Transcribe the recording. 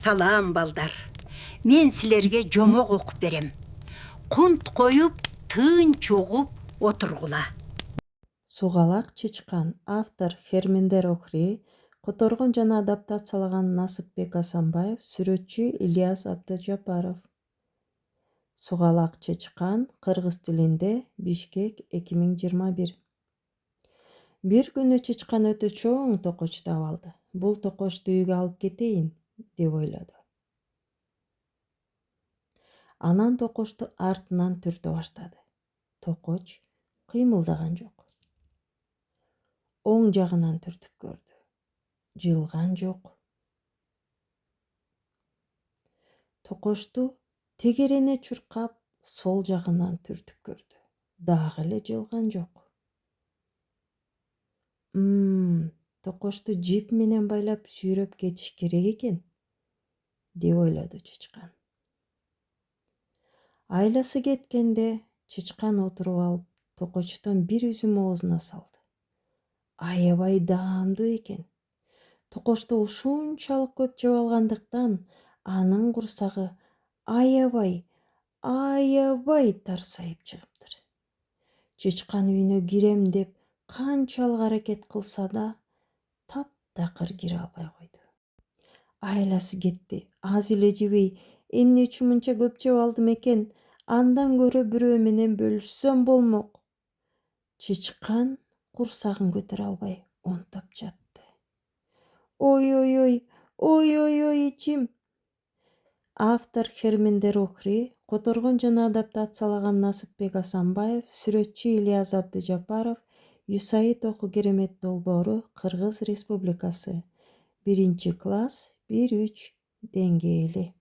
Салам балдар. Мен силерге жомок окуп берем. Кунт коюп, тынч угуп отургула. Сугалак чычкан. Автор Хермендер Охри. Которгон жана адаптациялаган Насыпбек Асанбаев. Сүрөтчү Ильяс Абдыжапаров. Сугалак чычкан. Кыргыз тилинде. Бишкек 2021. Бир күнү чычкан өтө чоң токоч таап алды. Бул токочту үйгө алып кетейин деп ойлоду. Анан токочту артынан түртө баштады. Токоч кыймылдаган жок. Оң жагынан түртүп көрдү. Жылган жок. Токочту тегерене чуркап сол жагынан түртүп көрдү. Дагы эле жылган жок. Токочту жип менен байлап сүйрөп кетиш керек экен, деп ойлоду чычкан. Айласы кеткенде чычкан отуруп алып, токочтон бир үзүм оозуна салды. Аябай даамдуу экен. Токочту ушунчалык көп жеп алгандыктан анын курсагы аябай тарсайып чыгыптыр. Чычкан үйүнө кирем деп канчалык аракет кылса да, таптакыр кире албай койду. Айласы кетти. Аз эле жебей, эмне үчүн мынча көп жеп алдым экен? Андан көрө бирөө менен бөлүшсөм болмок. Чычкан курсагын көтөрө албай онтоп жатты. Ой, ичим. Автор Хермендер Охри. Которгон жана адаптациялаган Насыпбек Асанбаев. Сүрөтчү Ильяс Абдыжапаров. Юсаид окуу керемет долбоору. Кыргыз Республикасы. 1-класс 1-3 деңгээли.